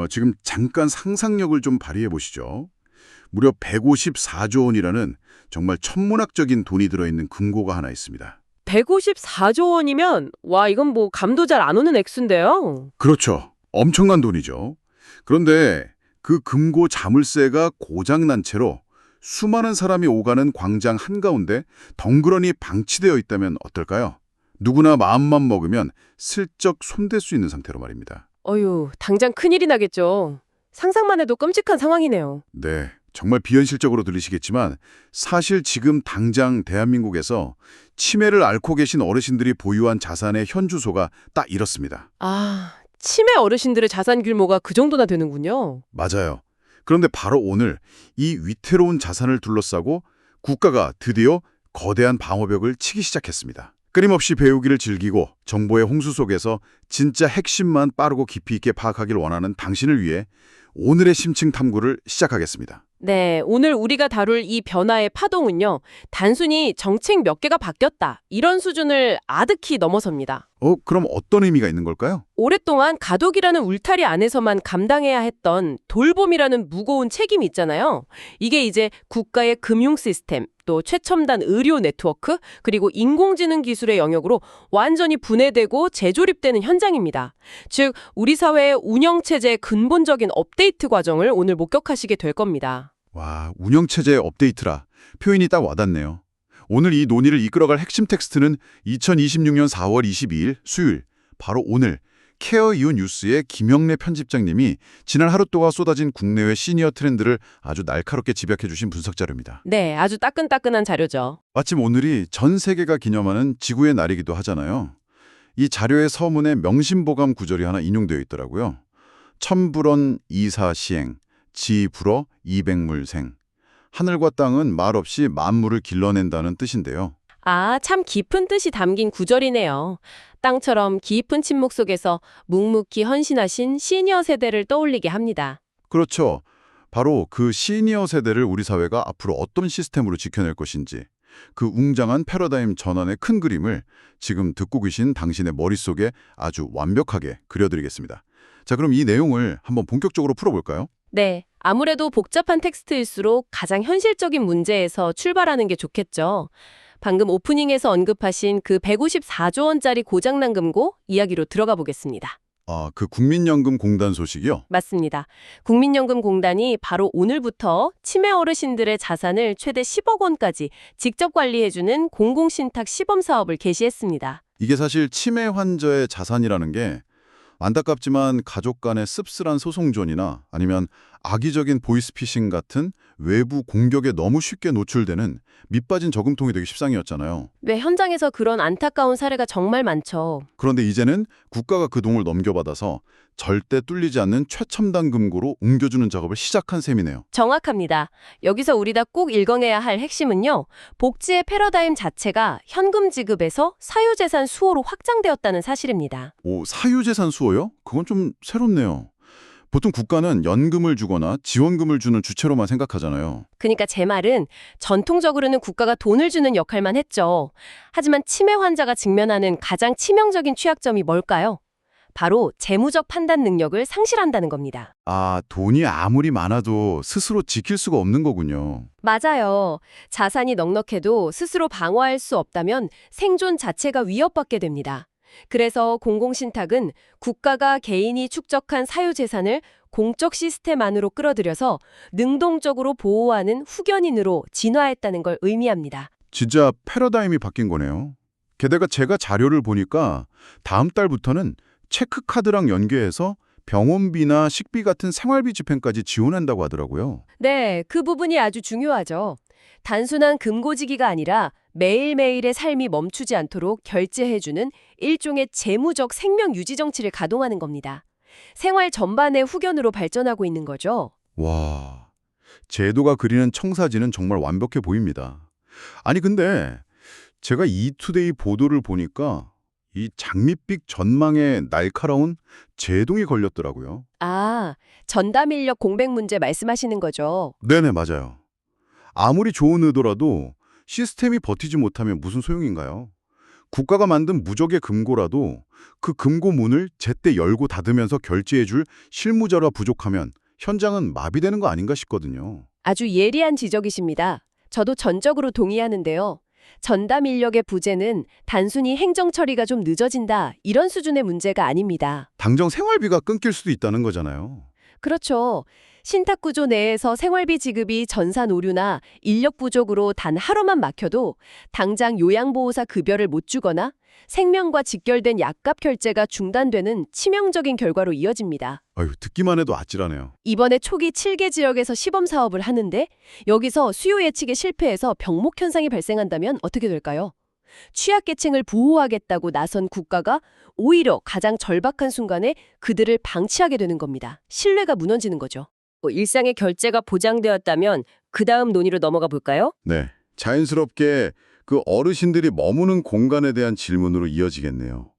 지금 잠깐 상상력을 좀 발휘해 보시죠. 무려 154조 원이라는 정말 천문학적인 돈이 들어있는 금고가 하나 있습니다. 154조 원이면 와, 이건 뭐 감도 잘 안 오는 액수인데요. 그렇죠. 엄청난 돈이죠. 그런데 그 금고 자물쇠가 고장난 채로 수많은 사람이 오가는 광장 한가운데 덩그러니 방치되어 있다면 어떨까요? 누구나 마음만 먹으면 슬쩍 손댈 수 있는 상태로 말입니다. 어휴, 당장 큰일이 나겠죠. 상상만 해도 끔찍한 상황이네요. 네, 정말 비현실적으로 들리시겠지만 사실 지금 당장 대한민국에서 치매를 앓고 계신 어르신들이 보유한 자산의 현 주소가 딱 이렇습니다. 아, 치매 어르신들의 자산 규모가 그 정도나 되는군요. 맞아요. 그런데 바로 오늘 이 위태로운 자산을 둘러싸고 국가가 드디어 거대한 방어벽을 치기 시작했습니다. 끊임없이 배우기를 즐기고 정보의 홍수 속에서 진짜 핵심만 빠르고 깊이 있게 파악하길 원하는 당신을 위해 오늘의 심층 탐구를 시작하겠습니다. 네, 오늘 우리가 다룰 이 변화의 파동은요, 단순히 정책 몇 개가 바뀌었다, 이런 수준을 아득히 넘어섭니다. 그럼 어떤 의미가 있는 걸까요? 오랫동안 가족이라는 울타리 안에서만 감당해야 했던 돌봄이라는 무거운 책임이 있잖아요. 이게 이제 국가의 금융 시스템, 또 최첨단 의료 네트워크, 그리고 인공지능 기술의 영역으로 완전히 분해되고 재조립되는 현장입니다. 즉, 우리 사회의 운영체제의 근본적인 업데이트 과정을 오늘 목격하시게 될 겁니다. 와, 운영체제 업데이트라. 표현이 딱 와닿네요. 오늘 이 논의를 이끌어갈 핵심 텍스트는 2026년 4월 22일 수요일, 바로 오늘 케어 이후 뉴스의 김영래 편집장님이 지난 하루 동안 쏟아진 국내외 시니어 트렌드를 아주 날카롭게 집약해 주신 분석 자료입니다. 네, 아주 따끈따끈한 자료죠. 마침 오늘이 전 세계가 기념하는 지구의 날이기도 하잖아요. 이 자료의 서문에 명심보감 구절이 하나 인용되어 있더라고요. 천불원 이사시행, 지불어 이백물생. 하늘과 땅은 말없이 만물을 길러낸다는 뜻인데요. 아, 참 깊은 뜻이 담긴 구절이네요. 땅처럼 깊은 침묵 속에서 묵묵히 헌신하신 시니어 세대를 떠올리게 합니다. 그렇죠. 바로 그 시니어 세대를 우리 사회가 앞으로 어떤 시스템으로 지켜낼 것인지, 그 웅장한 패러다임 전환의 큰 그림을 지금 듣고 계신 당신의 머릿속에 아주 완벽하게 그려드리겠습니다. 자, 그럼 이 내용을 한번 본격적으로 풀어볼까요? 네, 아무래도 복잡한 텍스트일수록 가장 현실적인 문제에서 출발하는 게 좋겠죠. 방금 오프닝에서 언급하신 그 154조 원짜리 고장난 금고 이야기로 들어가 보겠습니다. 그 국민연금공단 소식이요? 맞습니다. 국민연금공단이 바로 오늘부터 치매 어르신들의 자산을 최대 10억 원까지 직접 관리해주는 공공신탁 시범 사업을 개시했습니다. 이게 사실 치매 환자의 자산이라는 게 안타깝지만 가족 간의 씁쓸한 소송전이나 아니면 악의적인 보이스피싱 같은 외부 공격에 너무 쉽게 노출되는 밑빠진 저금통이 되기 십상이었잖아요. 왜 현장에서 그런 안타까운 사례가 정말 많죠. 그런데 이제는 국가가 그 돈을 넘겨받아서 절대 뚫리지 않는 최첨단 금고로 옮겨주는 작업을 시작한 셈이네요. 정확합니다. 여기서 우리가 꼭 읽어내야 할 핵심은요. 복지의 패러다임 자체가 현금 지급에서 사유재산 수호로 확장되었다는 사실입니다. 사유재산 수호요? 그건 좀 새롭네요. 보통 국가는 연금을 주거나 지원금을 주는 주체로만 생각하잖아요. 그러니까 제 말은 전통적으로는 국가가 돈을 주는 역할만 했죠. 하지만 치매 환자가 직면하는 가장 치명적인 취약점이 뭘까요? 바로 재무적 판단 능력을 상실한다는 겁니다. 돈이 아무리 많아도 스스로 지킬 수가 없는 거군요. 맞아요. 자산이 넉넉해도 스스로 방어할 수 없다면 생존 자체가 위협받게 됩니다. 그래서 공공신탁은 국가가 개인이 축적한 사유재산을 공적 시스템 안으로 끌어들여서 능동적으로 보호하는 후견인으로 진화했다는 걸 의미합니다. 진짜 패러다임이 바뀐 거네요. 게다가 제가 자료를 보니까 다음 달부터는 체크카드랑 연계해서 병원비나 식비 같은 생활비 집행까지 지원한다고 하더라고요. 네, 그 부분이 아주 중요하죠. 단순한 금고지기가 아니라 매일매일의 삶이 멈추지 않도록 결제해주는 일종의 재무적 생명 유지 정치를 가동하는 겁니다. 생활 전반의 후견으로 발전하고 있는 거죠. 와, 제도가 그리는 청사진은 정말 완벽해 보입니다. 아니 근데 제가 이투데이 보도를 보니까 이 장밋빛 전망에 날카로운 제동이 걸렸더라고요. 아, 전담 인력 공백 문제 말씀하시는 거죠? 네네, 맞아요. 아무리 좋은 의도라도 시스템이 버티지 못하면 무슨 소용인가요? 국가가 만든 무적의 금고라도 그 금고 문을 제때 열고 닫으면서 결제해줄 실무자가 부족하면 현장은 마비되는 거 아닌가 싶거든요. 아주 예리한 지적이십니다. 저도 전적으로 동의하는데요. 전담 인력의 부재는 단순히 행정 처리가 좀 늦어진다, 이런 수준의 문제가 아닙니다. 당장 생활비가 끊길 수도 있다는 거잖아요. 그렇죠. 신탁 구조 내에서 생활비 지급이 전산 오류나 인력 부족으로 단 하루만 막혀도 당장 요양보호사 급여를 못 주거나 생명과 직결된 약값 결제가 중단되는 치명적인 결과로 이어집니다. 아유, 듣기만 해도 아찔하네요. 이번에 초기 7개 지역에서 시범 사업을 하는데 여기서 수요 예측에 실패해서 병목 현상이 발생한다면 어떻게 될까요? 취약계층을 보호하겠다고 나선 국가가 오히려 가장 절박한 순간에 그들을 방치하게 되는 겁니다. 신뢰가 무너지는 거죠. 일상의 결제가 보장되었다면 그 다음 논의로 넘어가 볼까요? 네, 자연스럽게 그 어르신들이 머무는 공간에 대한 질문으로 이어지겠네요.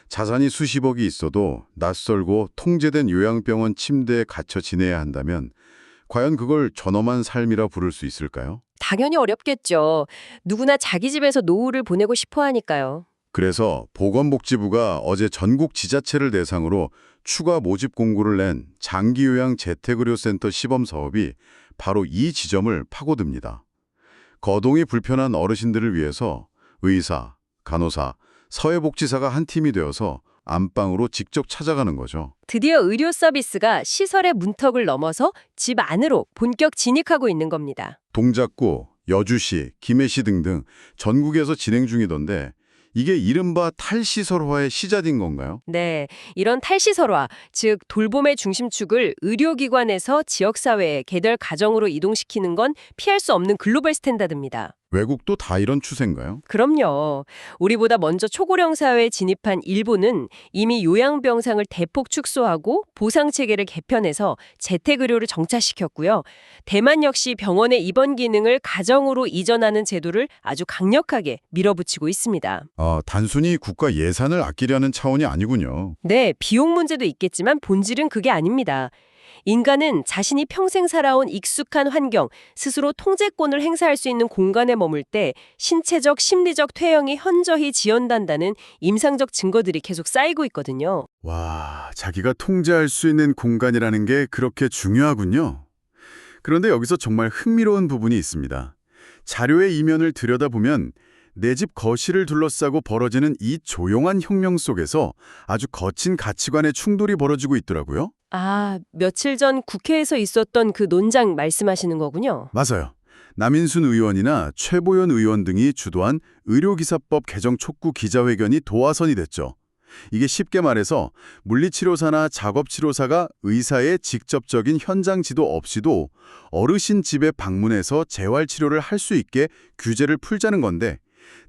자산이 수십억이 있어도 낯설고 통제된 요양병원 침대에 갇혀 지내야 한다면 과연 그걸 존엄한 삶이라 부를 수 있을까요? 당연히 어렵겠죠. 누구나 자기 집에서 노후를 보내고 싶어 하니까요. 그래서 보건복지부가 어제 전국 지자체를 대상으로 추가 모집 공고를 낸 장기요양 재택의료센터 시범 사업이 바로 이 지점을 파고듭니다. 거동이 불편한 어르신들을 위해서 의사, 간호사, 사회복지사가 한 팀이 되어서 안방으로 직접 찾아가는 거죠. 드디어 의료 서비스가 시설의 문턱을 넘어서 집 안으로 본격 진입하고 있는 겁니다. 동작구, 여주시, 김해시 등등 전국에서 진행 중이던데 이게 이른바 탈시설화의 시작인 건가요? 네, 이런 탈시설화, 즉 돌봄의 중심축을 의료기관에서 지역사회에 개별 가정으로 이동시키는 건 피할 수 없는 글로벌 스탠다드입니다. 외국도 다 이런 추세인가요? 그럼요. 우리보다 먼저 초고령 사회에 진입한 일본은 이미 요양병상을 대폭 축소하고 보상체계를 개편해서 재택의료를 정착시켰고요. 대만 역시 병원의 입원 기능을 가정으로 이전하는 제도를 아주 강력하게 밀어붙이고 있습니다. 단순히 국가 예산을 아끼려는 차원이 아니군요. 네, 비용 문제도 있겠지만 본질은 그게 아닙니다. 인간은 자신이 평생 살아온 익숙한 환경, 스스로 통제권을 행사할 수 있는 공간에 머물 때 신체적, 심리적 퇴행이 현저히 지연된다는 임상적 증거들이 계속 쌓이고 있거든요. 와, 자기가 통제할 수 있는 공간이라는 게 그렇게 중요하군요. 그런데 여기서 정말 흥미로운 부분이 있습니다. 자료의 이면을 들여다보면 내 집 거실을 둘러싸고 벌어지는 이 조용한 혁명 속에서 아주 거친 가치관의 충돌이 벌어지고 있더라고요. 며칠 전 국회에서 있었던 그 논장 말씀하시는 거군요. 맞아요. 남인순 의원이나 최보연 의원 등이 주도한 의료기사법 개정 촉구 기자회견이 도화선이 됐죠. 이게 쉽게 말해서 물리치료사나 작업치료사가 의사의 직접적인 현장 지도 없이도 어르신 집에 방문해서 재활치료를 할 수 있게 규제를 풀자는 건데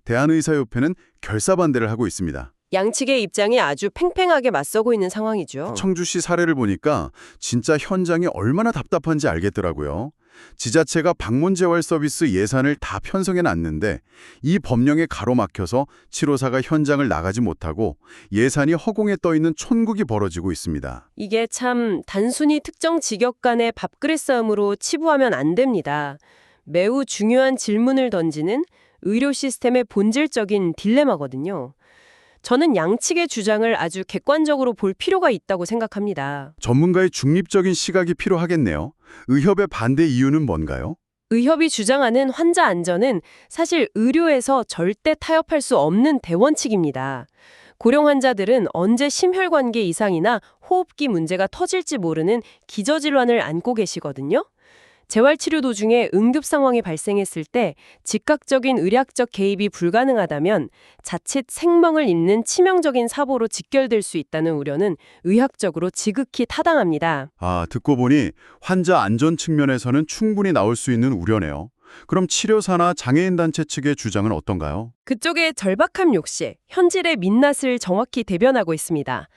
대한의사협회는 결사반대를 하고 있습니다. 양측의 입장이 아주 팽팽하게 맞서고 있는 상황이죠. 청주시 사례를 보니까 진짜 현장이 얼마나 답답한지 알겠더라고요. 지자체가 방문 재활 서비스 예산을 다 편성해 놨는데 이 법령에 가로막혀서 치료사가 현장을 나가지 못하고 예산이 허공에 떠 있는 촌국이 벌어지고 있습니다. 이게 참 단순히 특정 직역 간의 밥그릇 싸움으로 치부하면 안 됩니다. 매우 중요한 질문을 던지는 의료 시스템의 본질적인 딜레마거든요. 저는 양측의 주장을 아주 객관적으로 볼 필요가 있다고 생각합니다. 전문가의 중립적인 시각이 필요하겠네요. 의협의 반대 이유는 뭔가요? 의협이 주장하는 환자 안전은 사실 의료에서 절대 타협할 수 없는 대원칙입니다. 고령 환자들은 언제 심혈관계 이상이나 호흡기 문제가 터질지 모르는 기저질환을 안고 계시거든요. 재활치료 도중에 응급 상황이 발생했을 때 즉각적인 의학적 개입이 불가능하다면 자칫 생명을 잇는 치명적인 사고로 직결될 수 있다는 우려는 의학적으로 지극히 타당합니다. 듣고 보니 환자 안전 측면에서는 충분히 나올 수 있는 우려네요. 그럼 치료사나 장애인 단체 측의 주장은 어떤가요? 그쪽의 절박함 역시 현실의 민낯을 정확히 대변하고 있습니다.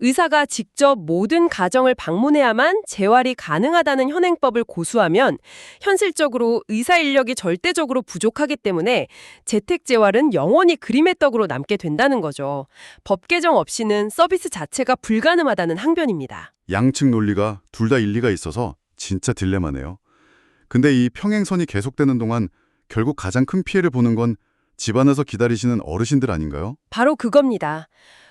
의사가 직접 모든 가정을 방문해야만 재활이 가능하다는 현행법을 고수하면 현실적으로 의사 인력이 절대적으로 부족하기 때문에 재택재활은 영원히 그림의 떡으로 남게 된다는 거죠. 법 개정 없이는 서비스 자체가 불가능하다는 항변입니다. 양측 논리가 둘 다 일리가 있어서 진짜 딜레마네요. 근데 이 평행선이 계속되는 동안 결국 가장 큰 피해를 보는 건 집안에서 기다리시는 어르신들 아닌가요? 바로 그겁니다.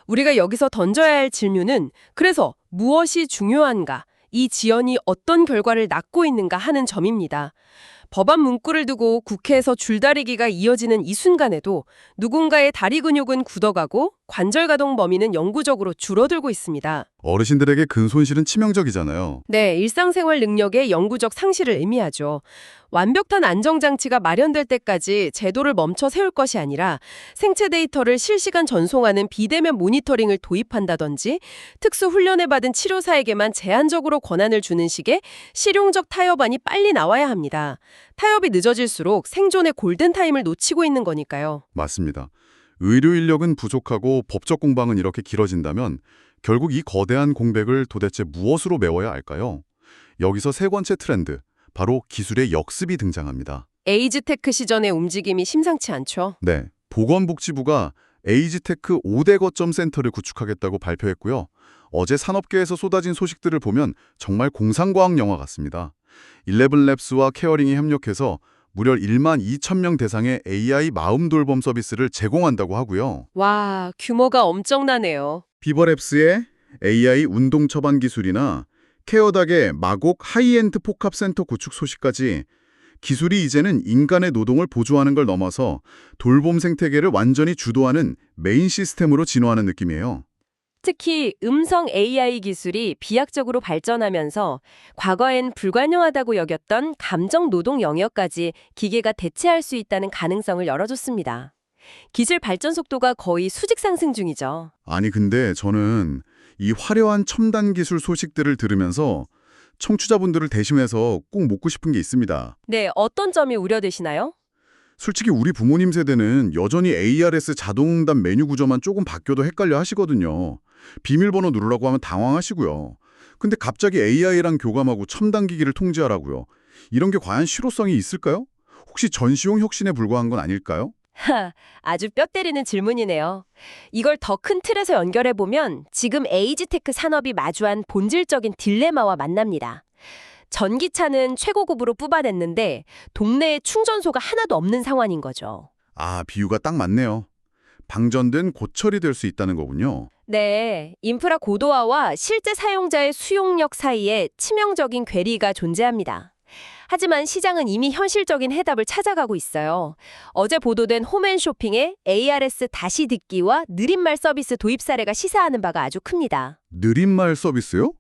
우리가 여기서 던져야 할 질문은 그래서 무엇이 중요한가, 이 지연이 어떤 결과를 낳고 있는가 하는 점입니다. 법안 문구를 두고 국회에서 줄다리기가 이어지는 이 순간에도 누군가의 다리 근육은 굳어가고 관절 가동 범위는 영구적으로 줄어들고 있습니다. 어르신들에게 근 손실은 치명적이잖아요. 네, 일상생활 능력의 영구적 상실을 의미하죠. 완벽한 안정장치가 마련될 때까지 제도를 멈춰 세울 것이 아니라 생체 데이터를 실시간 전송하는 비대면 모니터링을 도입한다든지 특수 훈련을 받은 치료사에게만 제한적으로 권한을 주는 식의 실용적 타협안이 빨리 나와야 합니다. 타협이 늦어질수록 생존의 골든타임을 놓치고 있는 거니까요. 맞습니다. 의료 인력은 부족하고 법적 공방은 이렇게 길어진다면 결국 이 거대한 공백을 도대체 무엇으로 메워야 할까요? 여기서 세 번째 트렌드, 바로 기술의 역습이 등장합니다. 에이즈테크 시전의 움직임이 심상치 않죠. 네, 보건복지부가 에이즈테크 5대 거점 센터를 구축하겠다고 발표했고요. 어제 산업계에서 쏟아진 소식들을 보면 정말 공상과학 영화 같습니다. 11랩스와 케어링이 협력해서 무려 1만 2천 명 대상의 AI 마음 돌봄 서비스를 제공한다고 하고요. 와, 규모가 엄청나네요. 비버랩스의 AI 운동 처방 기술이나 케어닥의 마곡 하이엔드 복합센터 구축 소식까지 기술이 이제는 인간의 노동을 보조하는 걸 넘어서 돌봄 생태계를 완전히 주도하는 메인 시스템으로 진화하는 느낌이에요. 특히 음성 AI 기술이 비약적으로 발전하면서 과거엔 불가능하다고 여겼던 감정 노동 영역까지 기계가 대체할 수 있다는 가능성을 열어줬습니다. 기술 발전 속도가 거의 수직 상승 중이죠. 아니 근데 저는 이 화려한 첨단 기술 소식들을 들으면서 청취자분들을 대신해서 꼭 묻고 싶은 게 있습니다. 네, 어떤 점이 우려되시나요? 솔직히 우리 부모님 세대는 여전히 ARS 자동응답 메뉴 구조만 조금 바뀌어도 헷갈려 하시거든요. 비밀번호 누르라고 하면 당황하시고요. 근데 갑자기 AI랑 교감하고 첨단 기기를 통제하라고요. 이런 게 과연 실효성이 있을까요? 혹시 전시용 혁신에 불과한 건 아닐까요? 아주 뼈 때리는 질문이네요. 이걸 더 큰 틀에서 연결해보면 지금 에이지테크 산업이 마주한 본질적인 딜레마와 만납니다. 전기차는 최고급으로 뽑아냈는데 동네에 충전소가 하나도 없는 상황인 거죠. 아, 비유가 딱 맞네요. 방전된 고철이 될 수 있다는 거군요. 네, 인프라 고도화와 실제 사용자의 수용력 사이에 치명적인 괴리가 존재합니다. 하지만 시장은 이미 현실적인 해답을 찾아가고 있어요. 어제 보도된 홈앤쇼핑의 ARS 다시 듣기와 느린말 서비스 도입 사례가 시사하는 바가 아주 큽니다. 느린말 서비스요?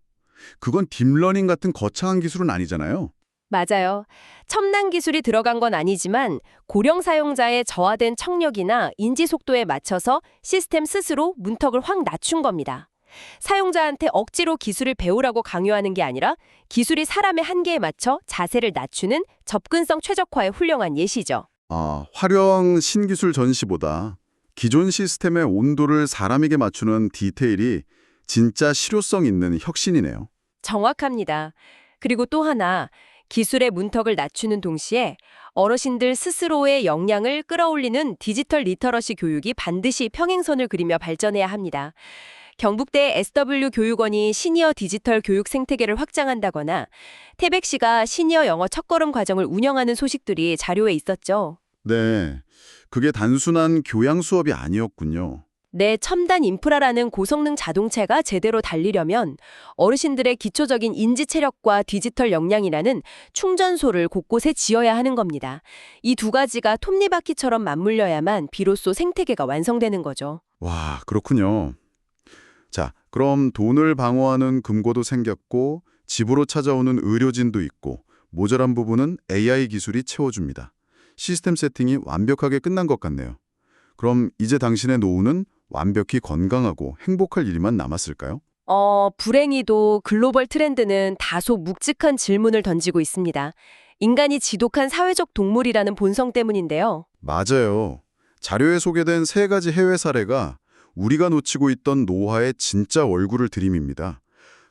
그건 딥러닝 같은 거창한 기술은 아니잖아요. 맞아요. 첨단 기술이 들어간 건 아니지만 고령 사용자의 저하된 청력이나 인지 속도에 맞춰서 시스템 스스로 문턱을 확 낮춘 겁니다. 사용자한테 억지로 기술을 배우라고 강요하는 게 아니라 기술이 사람의 한계에 맞춰 자세를 낮추는 접근성 최적화의 훌륭한 예시죠. 아, 화려한 신기술 전시보다 기존 시스템의 온도를 사람에게 맞추는 디테일이 진짜 실효성 있는 혁신이네요. 정확합니다. 그리고 또 하나, 기술의 문턱을 낮추는 동시에 어르신들 스스로의 역량을 끌어올리는 디지털 리터러시 교육이 반드시 평행선을 그리며 발전해야 합니다. 경북대 SW 교육원이 시니어 디지털 교육 생태계를 확장한다거나 태백시가 시니어 영어 첫걸음 과정을 운영하는 소식들이 자료에 있었죠. 네, 그게 단순한 교양 수업이 아니었군요. 내 첨단 인프라라는 고성능 자동차가 제대로 달리려면 어르신들의 기초적인 인지 체력과 디지털 역량이라는 충전소를 곳곳에 지어야 하는 겁니다. 이 두 가지가 톱니바퀴처럼 맞물려야만 비로소 생태계가 완성되는 거죠. 와, 그렇군요. 자, 그럼 돈을 방어하는 금고도 생겼고 집으로 찾아오는 의료진도 있고 모자란 부분은 AI 기술이 채워줍니다. 시스템 세팅이 완벽하게 끝난 것 같네요. 그럼 이제 당신의 노후는 완벽히 건강하고 행복할 일만 남았을까요? 불행히도 글로벌 트렌드는 다소 묵직한 질문을 던지고 있습니다. 인간이 지독한 사회적 동물이라는 본성 때문인데요. 맞아요. 자료에 소개된 세 가지 해외 사례가 우리가 놓치고 있던 노화의 진짜 얼굴을 들이밉니다.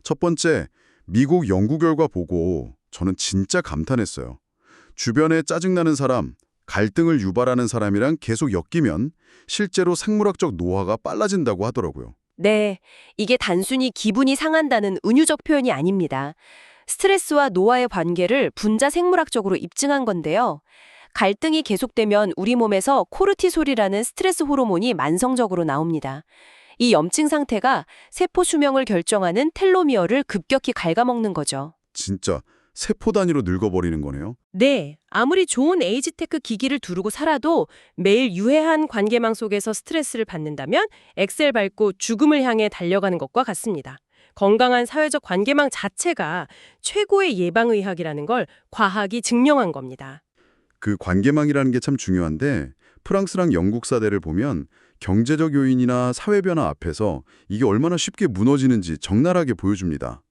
첫 번째, 미국 연구 결과 보고 저는 진짜 감탄했어요. 주변에 짜증나는 사람, 갈등을 유발하는 사람이랑 계속 엮이면 실제로 생물학적 노화가 빨라진다고 하더라고요. 네, 이게 단순히 기분이 상한다는 은유적 표현이 아닙니다. 스트레스와 노화의 관계를 분자 생물학적으로 입증한 건데요. 갈등이 계속되면 우리 몸에서 코르티솔이라는 스트레스 호르몬이 만성적으로 나옵니다. 이 염증 상태가 세포 수명을 결정하는 텔로미어를 급격히 갉아먹는 거죠. 진짜 세포 단위로 늙어버리는 거네요. 네, 아무리 좋은 에이지테크 기기를 두르고 살아도 매일 유해한 관계망 속에서 스트레스를 받는다면 엑셀 밟고 죽음을 향해 달려가는 것과 같습니다. 건강한 사회적 관계망 자체가 최고의 예방의학이라는 걸 과학이 증명한 겁니다. 그 관계망이라는 게 참 중요한데 프랑스랑 영국 사례를 보면 경제적 요인이나 사회 변화 앞에서 이게 얼마나 쉽게 무너지는지 적나라하게 보여줍니다.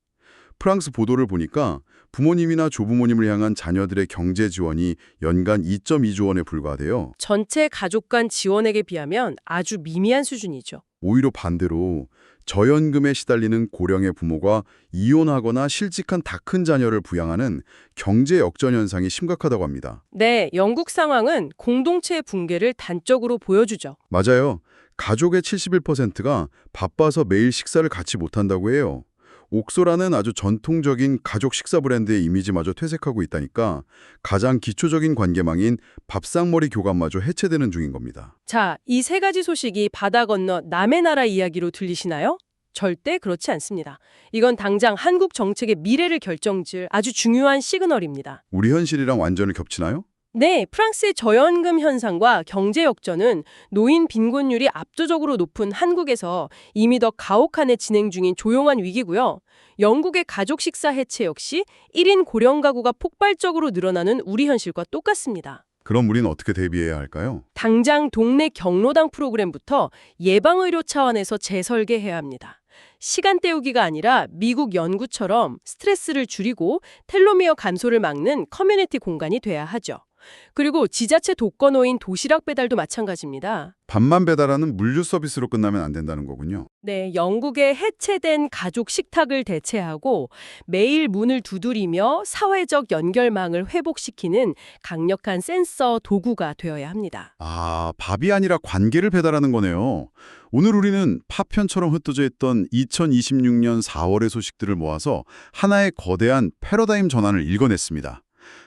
프랑스 보도를 보니까 부모님이나 조부모님을 향한 자녀들의 경제 지원이 연간 2.2조 원에 불과하대요. 전체 가족 간 지원액에 비하면 아주 미미한 수준이죠. 오히려 반대로 저연금에 시달리는 고령의 부모가 이혼하거나 실직한 다 큰 자녀를 부양하는 경제 역전 현상이 심각하다고 합니다. 네, 영국 상황은 공동체 붕괴를 단적으로 보여주죠. 맞아요. 가족의 71%가 바빠서 매일 식사를 같이 못한다고 해요. 옥소라는 아주 전통적인 가족 식사 브랜드의 이미지마저 퇴색하고 있다니까 가장 기초적인 관계망인 밥상머리 교감마저 해체되는 중인 겁니다. 자, 이 세 가지 소식이 바다 건너 남의 나라 이야기로 들리시나요? 절대 그렇지 않습니다. 이건 당장 한국 정책의 미래를 결정질 아주 중요한 시그널입니다. 우리 현실이랑 완전히 겹치나요? 네, 프랑스의 저연금 현상과 경제 역전은 노인 빈곤율이 압도적으로 높은 한국에서 이미 더 가혹한에 진행 중인 조용한 위기고요. 영국의 가족 식사 해체 역시 1인 고령 가구가 폭발적으로 늘어나는 우리 현실과 똑같습니다. 그럼 우리는 어떻게 대비해야 할까요? 당장 동네 경로당 프로그램부터 예방의료 차원에서 재설계해야 합니다. 시간 때우기가 아니라 미국 연구처럼 스트레스를 줄이고 텔로미어 감소를 막는 커뮤니티 공간이 돼야 하죠. 그리고 지자체 독거노인 도시락 배달도 마찬가지입니다. 밥만 배달하는 물류 서비스로 끝나면 안 된다는 거군요. 네, 영국의 해체된 가족 식탁을 대체하고 매일 문을 두드리며 사회적 연결망을 회복시키는 강력한 센서 도구가 되어야 합니다. 아, 밥이 아니라 관계를 배달하는 거네요. 오늘 우리는 파편처럼 흩어져 있던 2026년 4월의 소식들을 모아서 하나의 거대한 패러다임 전환을 읽어냈습니다.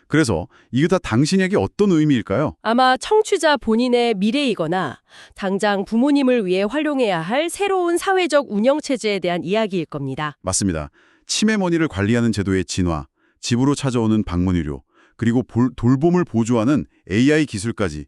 그래서 이게 다 당신에게 어떤 의미일까요? 아마 청취자 본인의 미래이거나 당장 부모님을 위해 활용해야 할 새로운 사회적 운영체제에 대한 이야기일 겁니다. 맞습니다. 치매머니를 관리하는 제도의 진화, 집으로 찾아오는 방문의료, 그리고 돌봄을 보조하는 AI 기술까지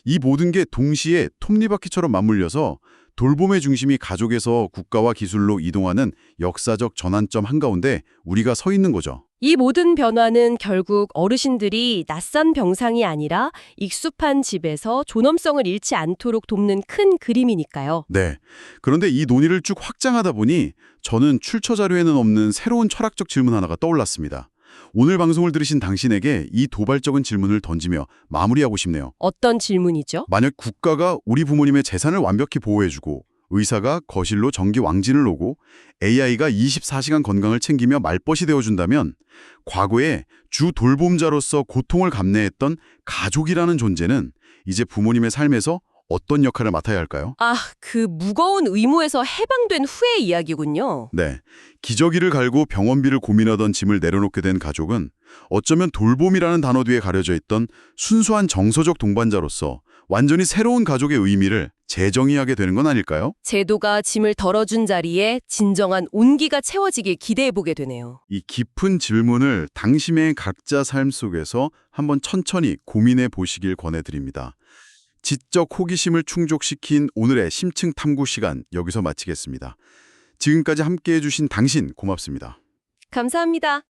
이 모든 게 동시에 톱니바퀴처럼 맞물려서 돌봄의 중심이 가족에서 국가와 기술로 이동하는 역사적 전환점 한가운데 우리가 서 있는 거죠. 이 모든 변화는 결국 어르신들이 낯선 병상이 아니라 익숙한 집에서 존엄성을 잃지 않도록 돕는 큰 그림이니까요. 네. 그런데 이 논의를 쭉 확장하다 보니 저는 출처 자료에는 없는 새로운 철학적 질문 하나가 떠올랐습니다. 오늘 방송을 들으신 당신에게 이 도발적인 질문을 던지며 마무리하고 싶네요. 어떤 질문이죠? 만약 국가가 우리 부모님의 재산을 완벽히 보호해주고 의사가 거실로 전기 왕진을 놓고 AI가 24시간 건강을 챙기며 말벗이 되어준다면 과거에 주 돌봄자로서 고통을 감내했던 가족이라는 존재는 이제 부모님의 삶에서 어떤 역할을 맡아야 할까요? 아, 그 무거운 의무에서 해방된 후의 이야기군요. 네, 기저귀를 갈고 병원비를 고민하던 짐을 내려놓게 된 가족은 어쩌면 돌봄이라는 단어 뒤에 가려져 있던 순수한 정서적 동반자로서 완전히 새로운 가족의 의미를 재정의하게 되는 건 아닐까요? 제도가 짐을 덜어준 자리에 진정한 온기가 채워지길 기대해보게 되네요. 이 깊은 질문을 당신의 각자 삶 속에서 한번 천천히 고민해 보시길 권해드립니다. 지적 호기심을 충족시킨 오늘의 심층 탐구 시간 여기서 마치겠습니다. 지금까지 함께해 주신 당신 고맙습니다. 감사합니다.